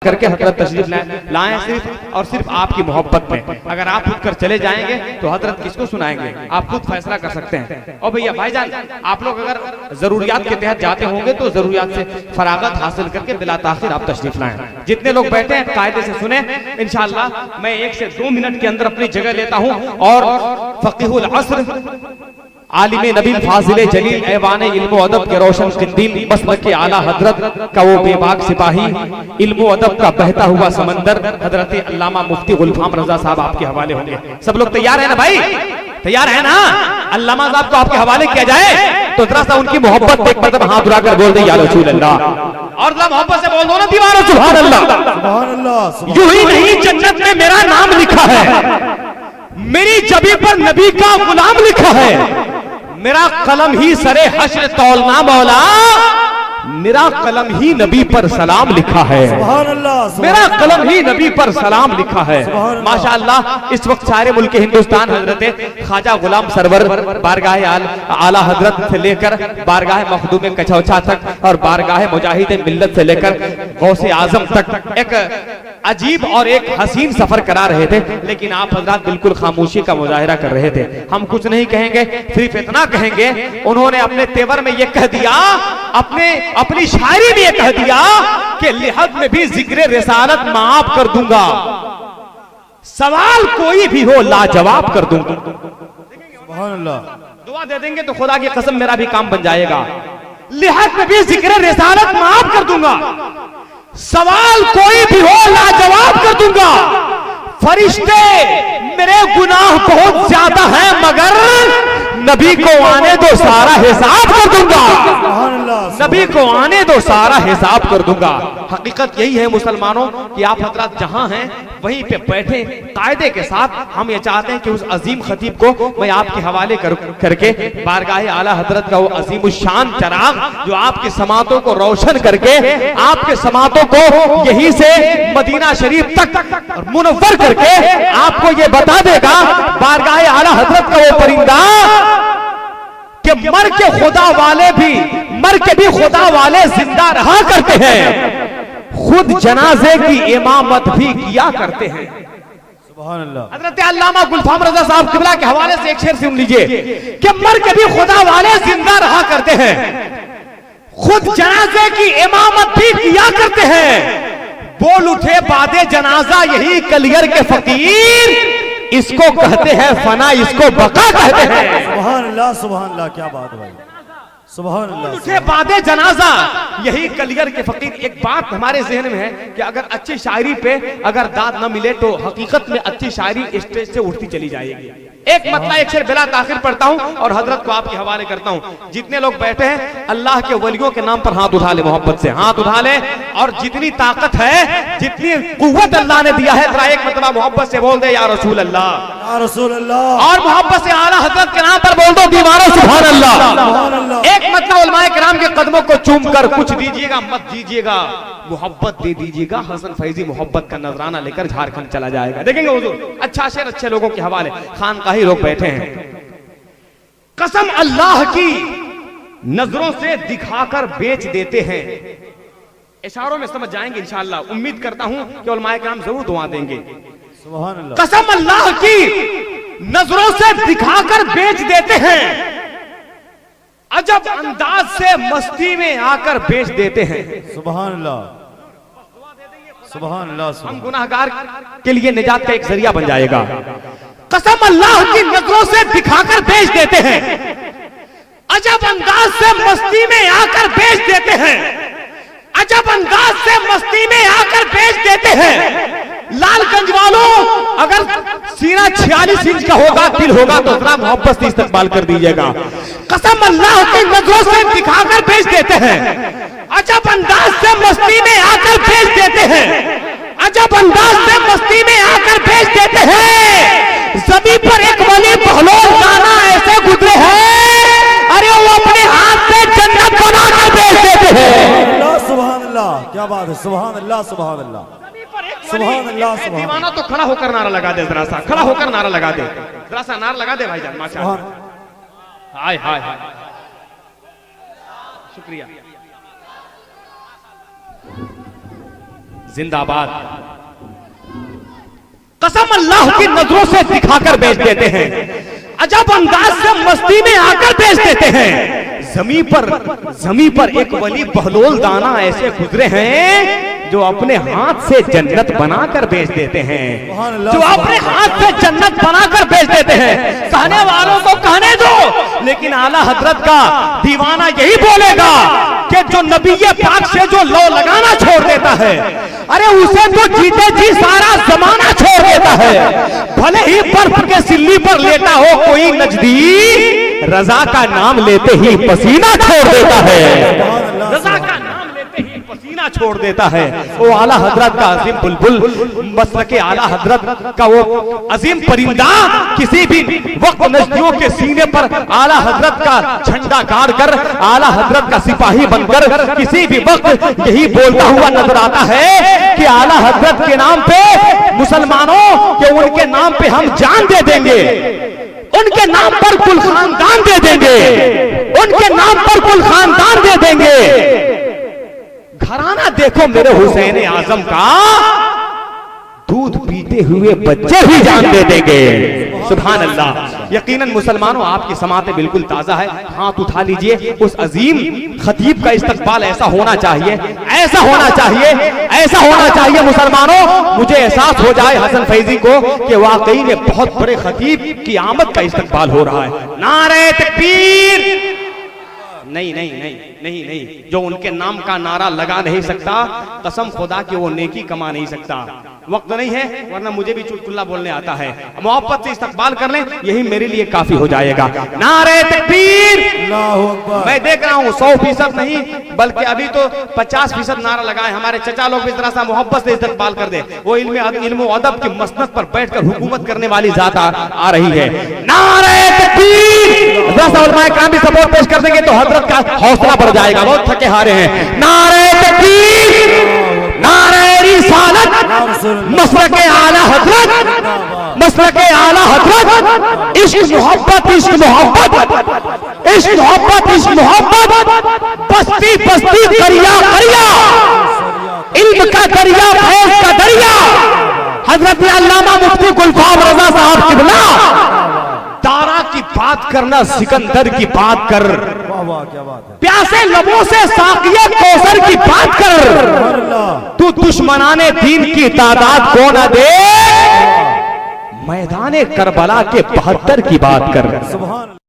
करके हजरत तशरीफ लाएं सिर्फ और सिर्फ आपकी मोहब्बत में। अगर आप खुद कर चले जाएंगे तो हजरत किसको सुनाएंगे, आप खुद फैसला कर सकते हैं। और भैया भाईजान, आप लोग अगर जरूरियात के तहत जाते होंगे तो जरूरियात से फरागत हासिल करके बिला ताखिर आप तशरीफ लाएं। जितने लोग बैठे हैं कायदे से सुने, इंशाअल्लाह मैं 1 से 2 मिनट के अंदर अपनी जगह लेता हूँ और फकीहुल अस्र आलिम नबी फाजिल जलील ऐवान इल्म अदब के रोशन कंदील मसलक के आला हजरत का वो बेबाक सिपाही, इल्म अदब का बहता हुआ समंदर हजरत अल्लामा मुफ्ती गुलफाम रजा साहब आपके हवाले होंगे। सब लोग तैयार है ना भाई? तैयार है ना? अल्लामा साहब को आपके हवाले किया जाए तो जरा सा उनकी मोहब्बत एक मतलब हाथ उठाकर बोल दे या रसूल अल्लाह, और जरा मोहब्बत से बोल दो ना दीवारों सुभान अल्लाह। सुभान अल्लाह। यूं ही नहीं जन्नत में मेरा नाम लिखा है, मेरी जबी पर नबी का गुलाम लिखा है, मेरा कलम ही सरे हश्र तौलना मौला, मेरा कलम ही नबी पर सलाम लिखा है। सुभान अल्लाह। मेरा कलम ही नबी पर सलाम लिखा है। माशाअल्लाह इस वक्त सारे मुल्क हिंदुस्तान हजरत ख्वाजा गुलाम सरवर बारगाह आला हजरत से लेकर बारगाह मखदूम कचौचा तक और बारगाह मुजाहिद मिल्लत से लेकर गौसे आजम तक एक अजीब और एक हसीन सफर करा रहे थे, लेकिन आप हजरात बिल्कुल खामोशी का मुजाहिरा कर रहे थे। हम कुछ नहीं कहेंगे, सिर्फ इतना कहेंगे उन्होंने अपने तेवर में ये कह दिया, अपनी शायरी में ये कह दिया कि लिहद में भी जिक्र रिसालत माफ कर दूंगा, सवाल कोई भी हो लाजवाब कर दूंगा। सुभान अल्लाह। दुआ दे देंगे तो खुदा की कसम मेरा भी काम बन जाएगा। लिहद में भी जिक्र रिसालत माफ कर दूंगा, सवाल कोई भी हो लाजवाब कर दूंगा। फरिश्ते मेरे गुनाह बहुत ज्यादा हैं मगर नबी को आने दो सारा हिसाब कर दूंगा, नबी को आने दो सारा हिसाब कर दूंगा। हकीकत यही है मुसलमानों कि आप हजरात जहां हैं वहीं पे बैठे कायदे के साथ। हम ये चाहते हैं कि उस अजीम खतीब को मैं आपके हवाले करके बारगाह आला हजरत का वो अजीम शान चराग जो आपकी समातों को रोशन करके आपके समातों को यहीं से मदीना शरीफ तक मुनव्वर करके आपको ये बता देगा बारगाह आला हजरत का वो परिंदा कि मर के भी खुदा वाले जिंदा रहा करते हैं, खुद जनाजे की इमामत भी किया करते हैं। सुभान अल्लाह। हजरत अल्लामा गुलफाम रजा साहब किबला के हवाले से एक शेर सुन लीजिए कि मर के भी खुदा वाले जिंदा रहा करते हैं, खुद जनाजे की इमामत भी किया करते हैं। बोल उठे बादे जनाजा यही कलियर के फकीर, इसको कहते हैं फना इसको बका कहते हैं। सुभान अल्लाह। सुभान अल्लाह। क्या बात भाई, सुभान अल्लाह। उठे बादे जनाजा यही कलियर के फकीर। एक बात हमारे जहन में है कि अगर अच्छी शायरी पे अगर दाद न मिले तो हकीकत में अच्छी शायरी स्टेज से उठती चली जाएगी। एक मतलब एक शेर बिला ताखिर पढ़ता हूं और हजरत को आपके हवाले करता हूं। जितने लोग बैठे हैं अल्लाह के वलियों के नाम पर हाथ उठा ले, मोहब्बत से हाथ उठा ले, और जितनी ताकत है जितनी कुव्वत अल्लाह ने दिया है जरा एक मतलब मोहब्बत से बोल दे या रसूल अल्लाह, या रसूल अल्लाह, और मोहब्बत से आला हजरत के नाम पर बोल दो दीवारों सुभान अल्लाह। सुभान अल्लाह। एक मतलब उलमाए किराम के कदमों को चूम कर कुछ दीजिएगा मत दीजिएगा, मोहब्बत दे दीजिएगा। हसन फैजी मोहब्बत का नजराना लेकर झारखंड चला जाएगा। देखेंगे हुजूर अच्छा शेर अच्छे लोगों के हवाले, खानकाही लोग बैठे हैं। कसम अल्लाह की नजरों से दिखाकर बेच देते हैं, इशारों में समझ जाएंगे इंशाअल्लाह। उम्मीद करता हूं कि उलमाए किराम जरूर दुआ देंगे। सुभान अल्लाह। कसम अल्लाह की नजरों से दिखाकर बेच देते हैं, अजब अंदाज से मस्ती में आकर बेच देते हैं। सुभान अल्लाह। सुभान अल्लाह। हम गुनाहगार के लिए निजात का एक जरिया बन जाएगा। कसम अल्लाह की नजरों से दिखाकर बेच देते हैं, अजब अंदाज से मस्ती में आकर बेच देते हैं, अजब अंदाज से मस्ती में आकर बेच देते हैं। लालगंज वालों अगर सीना 46 इंच का होगा दिल होगा तो जरा मोहब्बत से इस्तेमाल कर दीजिएगा। कसम अल्लाह की नजरों से दिखाकर बेच देते हैं, अजब अंदाज से मस्ती में आकर बेच देते हैं, अजब अंदाज से मस्ती में आकर बेच देते हैं। जमीन पर एक वली बहलोल गाना ऐसे गुजरे हैं, अरे वो अपने हाथ से जन्नत बना कर बेच देते हैं। सुभान अल्लाह। क्या बात है। सुभान अल्लाह। सुभान अल्लाह। सुभान अल्लाह। दीवाना तो खड़ा होकर नारा लगा दे, जरा सा खड़ा होकर नारा लगा दे, जरा सा नारा लगा दे भाईजान। माशाअल्लाह। हाय हाय हाय, शुक्रिया। जिंदाबाद। कसम अल्लाह की नजरों से दिखाकर बेच देते हैं, अजब अंदाज से मस्ती में आकर बेच देते हैं। जमी पर एक वली बहलोल दाना ऐसे गुजरे हैं जो अपने हाथ से जन्नत बनाकर बेच देते हैं, जो अपने हाथ से जन्नत बनाकर बेच देते हैं। कहने वालों को कहने दो, लेकिन आला हजरत का दीवाना यही बोलेगा कि जो नबी पाक से जो लो लगाना छोड़ देता है, अरे उसे तो जीते जी सारा जमाना छोड़ देता है। भले ही बर्फ के सिल्ली पर लेटा हो कोई नजदीक, रजा का नाम लेते ही पसीना छोड़ देता है, रजा का नाम लेते ही पसीना छोड़ देता है। वो आला हजरत का अजीम बुलबुल, मसलके आला हजरत का वो अजीम परिंदा, किसी भी वक्त नजदियों के सीने पर आला हजरत का झंडा गाड़ कर, आला हजरत का सिपाही बनकर किसी भी वक्त यही बोलता हुआ नजर आता है कि आला हजरत के नाम पे मुसलमानों के, उनके नाम पे हम जान दे देंगे, उनके नाम पर कुल खानदान दे देंगे, उनके नाम पर कुल खानदान दे देंगे। घराना देखो मेरे हुसैन आजम का, दूध पीते हुए बच्चे भी जान दे देंगे। सुभान अल्लाह। यकीनन मुसलमानों आपकी समातें बिल्कुल ताजा है, हाथ उठा लीजिए। उस अजीम खतीब का इस्तकबाल ऐसा होना चाहिए, ऐसा होना चाहिए, ऐसा होना चाहिए मुसलमानों। मुझे एहसास हो जाए हसन फैजी को कि वाकई में बहुत बड़े खतीब की आमद का इस्तकबाल हो रहा है। नारे तकबीर। नहीं नहीं नहीं नहीं नहीं, जो उनके नाम का नारा लगा नहीं सकता, कसम खुदा की वो नेकी कमा नहीं सकता। वक्त नहीं है, वरना मुझे भी चुटकुल्ला बोलने आता है। मोहब्बत से इस्तकबाल कर लें, यही मेरे लिए काफी हो जाएगा। नारे तकबीर। मैं देख रहा हूँ 100% नहीं बल्कि अभी तो 50% नारा लगाए। हमारे चचा लोग भी जरा सा मोहब्बत से इस्तकबाल कर दे। वो इल्म अदब की मसनद पर बैठकर हुकूमत करने वाली जात आ रही है। नारे तकबीर। भी सपोर्ट पेश कर देंगे तो हजरत का हौसला बढ़ जाएगा। बहुत थके हारे हैं। नारे तकबीर, नारे रिसालत, मसलके आला हजरत, मसलके आला हजरत। इश्क मोहब्बत, इश्क मोहब्बत, इश्क मोहब्बत, इश्क मोहब्बत। बस्ती बस्ती दरिया दरिया, इल्म का दरिया, फैज का दरिया। हजरत अल्लामा मुफ्ती गुलफाम रजा साहब किबला, तारा की बात करना, सिकंदर की बात कर, क्या बात है। प्यासे लबों से साकिया कौसर की बात कर। तू दुश्मनाने दीन की तादाद को न दे, मैदाने करबला के 72 की बात कर।